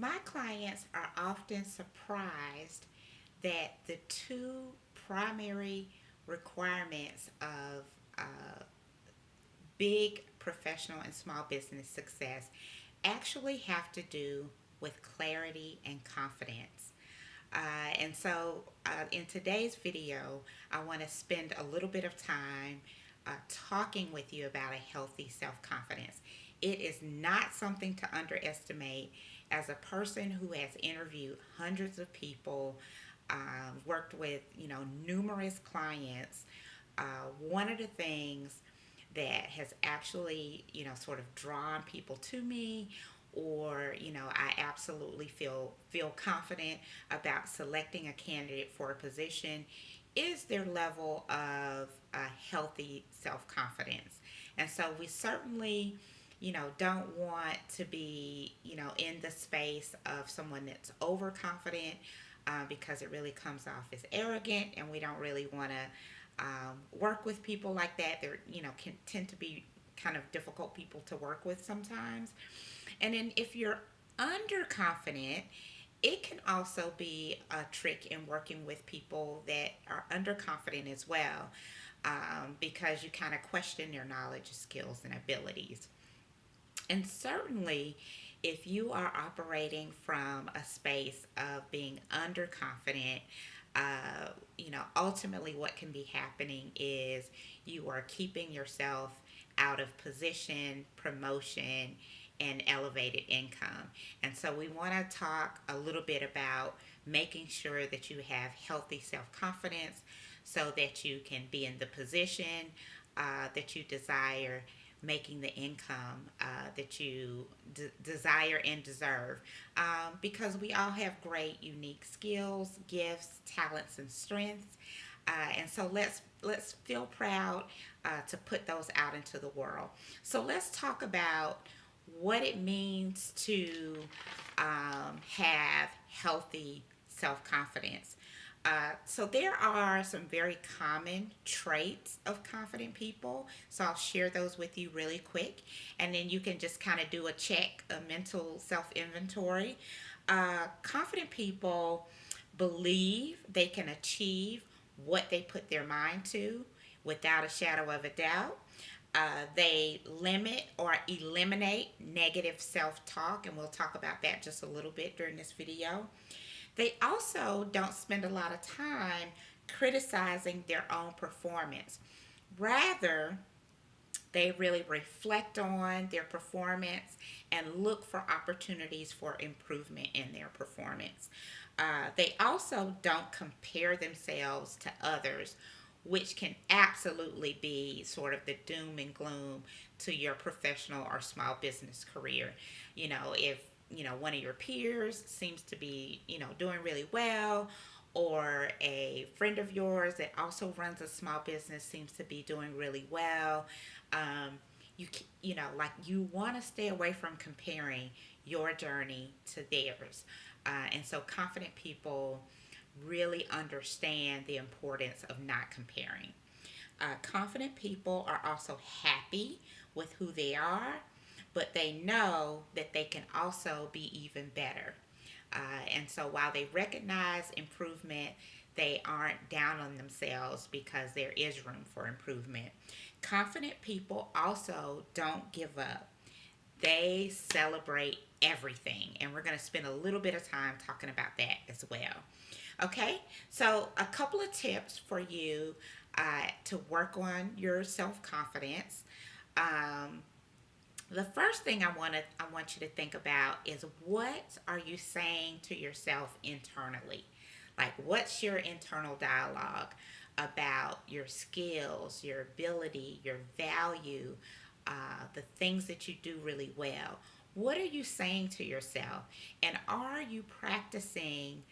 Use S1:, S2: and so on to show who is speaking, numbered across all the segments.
S1: My clients are often surprised that the two primary requirements of big professional and small business success actually have to do with clarity and confidence. In today's video, I want to spend a little bit of time talking with you about a healthy self confidence. It is not something to underestimate. As a person who has interviewed hundreds of people, worked with numerous clients, one of the things that has actually sort of drawn people to me, or I absolutely feel confident about selecting a candidate for a position, is their level of healthy self-confidence. And so we certainly don't want to be in the space of someone that's overconfident, because it really comes off as arrogant, and we don't really want to work with people like that. They're can tend to be kind of difficult people to work with sometimes. And then if you're underconfident, it can also be a trick in working with people that are underconfident as well, because you kind of question their knowledge, skills, and abilities. And certainly, if you are operating from a space of being underconfident, ultimately what can be happening is you are keeping yourself out of position, promotion, and elevated income. And so we want to talk a little bit about making sure that you have healthy self confidence so that you can be in the position that you desire, making the income that you desire and deserve. Because we all have great, unique skills, gifts, talents, and strengths. And so let's feel proud to put those out into the world. So let's talk about what it means to have healthy self confidence. So there are some very common traits of confident people. So I'll share those with you really quick, and then you can just kind of do a check, a mental self inventory. Confident people believe they can achieve what they put their mind to without a shadow of a doubt. They limit or eliminate negative self talk, and we'll talk about that just a little bit during this video. They also don't spend a lot of time criticizing their own performance. Rather, they really reflect on their performance and look for opportunities for improvement in their performance. They also don't compare themselves to others, which can absolutely be sort of the doom and gloom to your professional or small business career. If one of your peers seems to be doing really well, or a friend of yours that also runs a small business seems to be doing really well, um, like you want to stay away from comparing your journey to theirs. And so confident people really understand the importance of not comparing. Confident people are also happy with who they are, but they know that they can also be even better. And so while they recognize improvement, they aren't down on themselves because there is room for improvement. Confident people also don't give up. They celebrate everything. And we're going to spend a little bit of time talking about that as well. Okay, so a couple of tips for you to work on your self confidence. Um, the first thing I want you to think about is, what are you saying to yourself internally? Like, what's your internal dialogue about your skills, your ability, your value, the things that you do really well? What are you saying to yourself? And are you practicing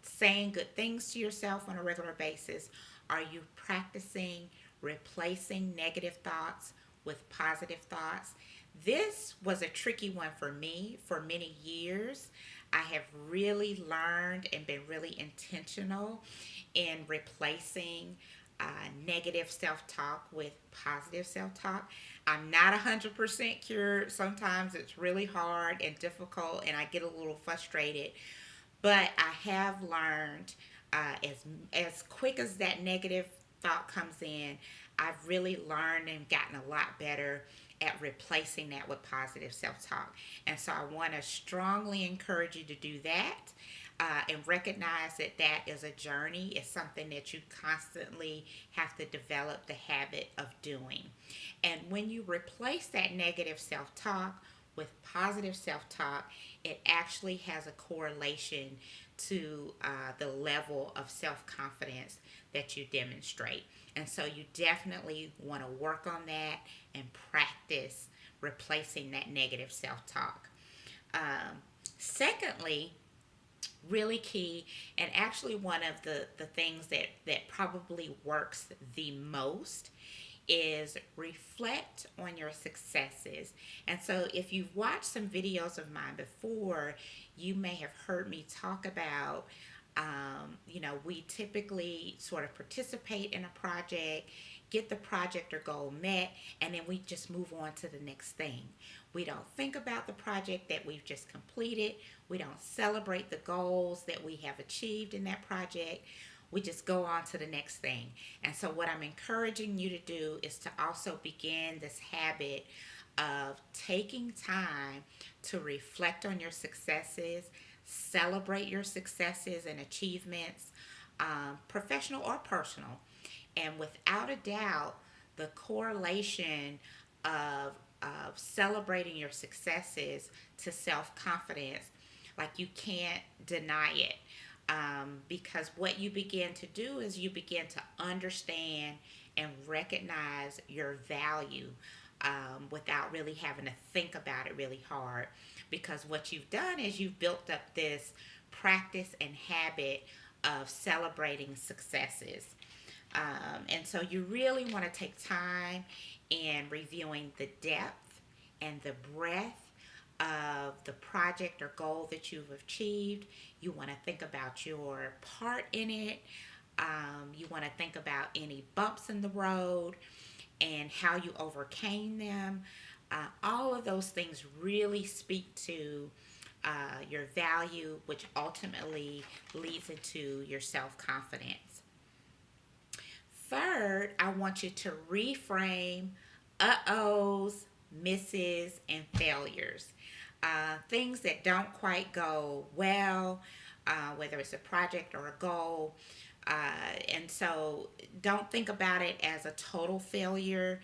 S1: saying good things to yourself on a regular basis? Are you practicing replacing negative thoughts with positive thoughts? This was a tricky one for me for many years. I have really learned and been really intentional in replacing negative self talk with positive self talk. I'm not 100% cured. Sometimes it's really hard and difficult, and I get a little frustrated. But I have learned as quick as that negative thought comes in, I've really learned and gotten a lot better at replacing that with positive self talk. And so I want to strongly encourage you to do that. And recognize that that is a journey. It's something that you constantly have to develop the habit of doing. And when you replace that negative self talk with positive self talk, it actually has a correlation to the level of self confidence that you demonstrate. And so you definitely want to work on that and practice replacing that negative self talk. Secondly, really key, and actually one of the things that probably works the most is reflect on your successes. And so if you've watched some videos of mine before, you may have heard me talk about we typically sort of participate in a project, get the project or goal met, and then we just move on to the next thing. We don't think about the project that we've just completed. We don't celebrate the goals that we have achieved in that project. We just go on to the next thing. And so, what I'm encouraging you to do is to also begin this habit of taking time to reflect on your successes, celebrate your successes and achievements, professional or personal. And without a doubt, the correlation of celebrating your successes to self confidence, like you can't deny it. Because what you begin to do is you begin to understand and recognize your value without really having to think about it really hard. Because what you've done is you've built up this practice and habit of celebrating successes. And so you really want to take time in reviewing the depth and the breadth of the project or goal that you've achieved. You want to think about your part in it. You want to think about any bumps in the road and how you overcame them. All of those things really speak to your value, which ultimately leads into your self confidence. Third, I want you to reframe uh-ohs, misses, and failures. Things that don't quite go well, whether it's a project or a goal. And so don't think about it as a total failure.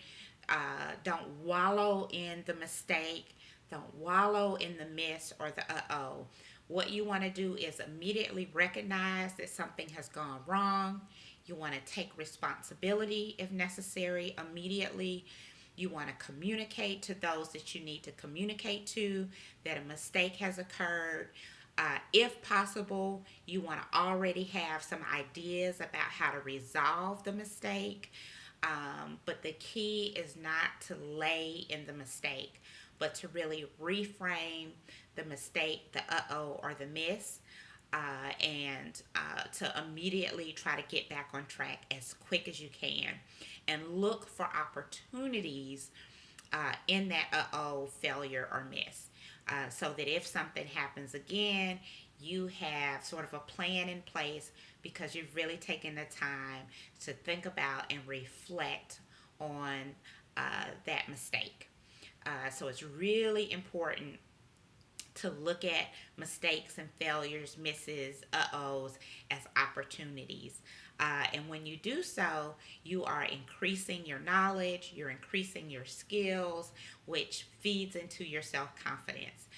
S1: Don't wallow in the mistake. Don't wallow in the miss or the uh-oh. What you want to do is immediately recognize that something has gone wrong. You want to take responsibility if necessary immediately. You want to communicate to those that you need to communicate to that a mistake has occurred. If possible, you want to already have some ideas about how to resolve the mistake. But the key is not to lay in the mistake, but to really reframe the mistake, the uh-oh, or the miss, and to immediately try to get back on track as quick as you can. And look for opportunities in that uh-oh, failure, or miss. So that if something happens again, you have sort of a plan in place because you've really taken the time to think about and reflect on that mistake. So it's really important to look at mistakes and failures, misses, uh-ohs as opportunities. And when you do so, you are increasing your knowledge, you're increasing your skills, which feeds into your self confidence.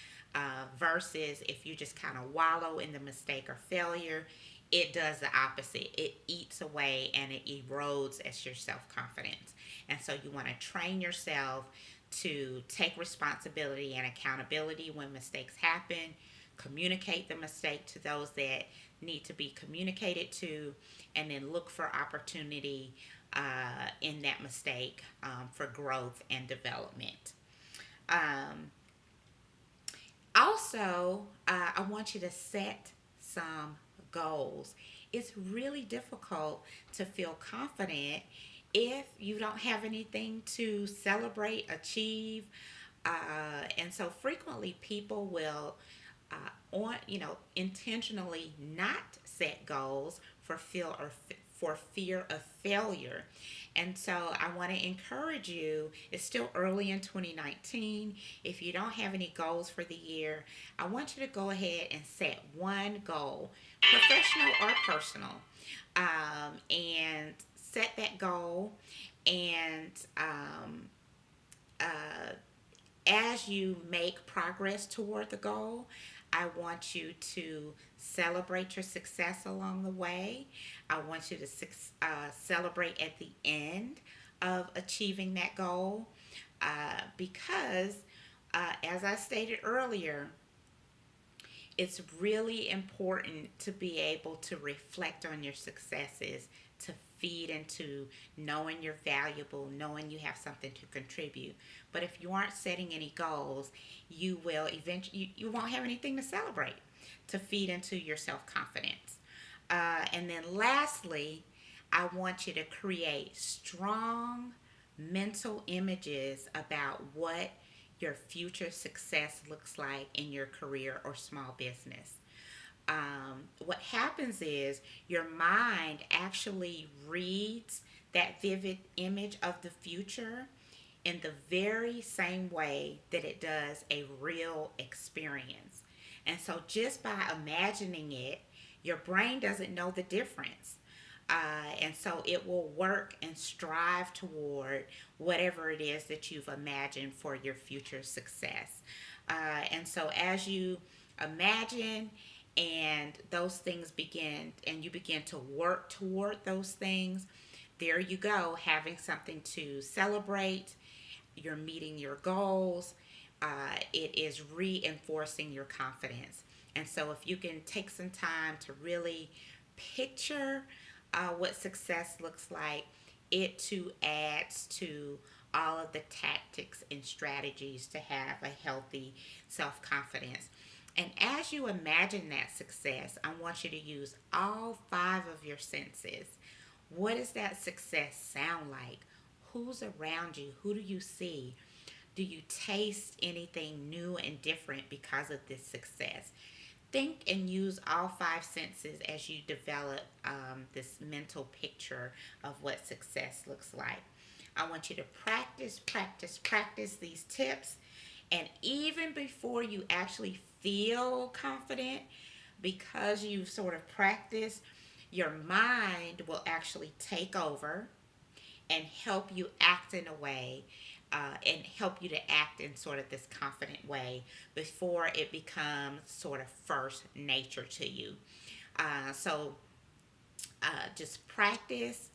S1: Versus if you just kind of wallow in the mistake or failure, it does the opposite. It eats away and it erodes as your self confidence. And so you want to train yourself to take responsibility and accountability when mistakes happen, communicate the mistake to those that need to be communicated to, and then look for opportunity in that mistake for growth and development. Um, Also, I want you to set some goals. it's really difficult to feel confident if you don't have anything to celebrate, achieve. And so frequently people will intentionally not set goals for fear of failure. And so I want to encourage you, it's still early in 2019. If you don't have any goals for the year, I want you to go ahead and set one goal, professional or personal, and set that goal. And uh, as you make progress toward the goal, I want you to celebrate your success along the way. I want you to celebrate at the end of achieving that goal because, as I stated earlier, it's really important to be able to reflect on your successes, to feed into knowing you're valuable, knowing you have something to contribute. But if you aren't setting any goals, you will eventually you won't have anything to celebrate to feed into your self-confidence. And then lastly, I want you to create strong mental images about what your future success looks like in your career or small business. What happens is your mind actually reads that vivid image of the future in the very same way that it does a real experience. And so just by imagining it, your brain doesn't know the difference. And so it will work and strive toward whatever it is that you've imagined for your future success. And so as you imagine and those things begin and you begin to work toward those things, there you go, having something to celebrate. You're meeting your goals. It is reinforcing your confidence. And so, if you can take some time to really picture what success looks like, it too adds to all of the tactics and strategies to have a healthy self confidence. And as you imagine that success, I want you to use all five of your senses. What does that success sound like? Who's around you? Who do you see? Do you taste anything new and different because of this success? Think and use all five senses as you develop this mental picture of what success looks like. I want you to practice, practice, practice these tips. And even before you actually feel confident, because you've sort of practiced, your mind will actually take over and help you act in a way and help you to act in sort of this confident way before it becomes sort of first nature to you. So just practice,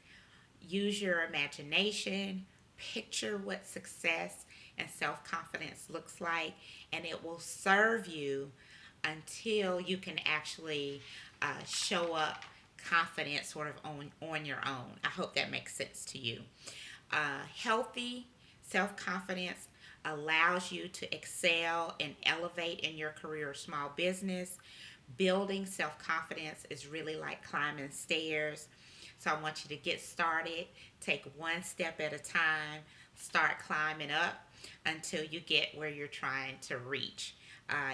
S1: use your imagination, picture what success and self confidence looks like, and it will serve you until you can actually show up confident sort of on your own. I hope that makes sense to you. Healthy self confidence allows you to excel and elevate in your career or small business. Building self confidence is really like climbing stairs. So I want you to get started, take one step at a time, start climbing up until you get where you're trying to reach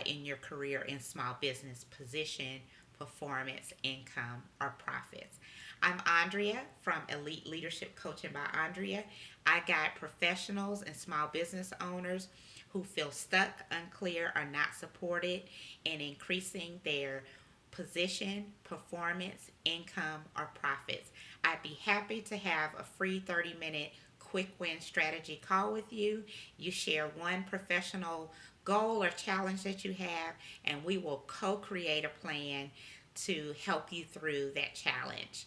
S1: in your career in small business position, performance, income, or profits. I'm Andrea from Elite Leadership Coaching by Andrea. I guide professionals and small business owners who feel stuck, unclear, or not supported in increasing their position, performance, income, or profits. I'd be happy to have a free 30-minute quick win strategy call with you. You share one professional goal or challenge that you have, and we will co create a plan to help you through that challenge.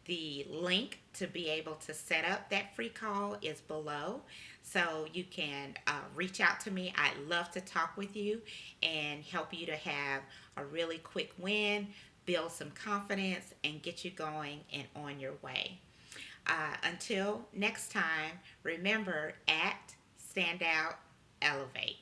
S1: The link to be able to set up that free call is below. So you can reach out to me. I'd love to talk with you and help you to have a really quick win, build some confidence, and get you going and on your way. Until next time, remember, act, stand out, elevate.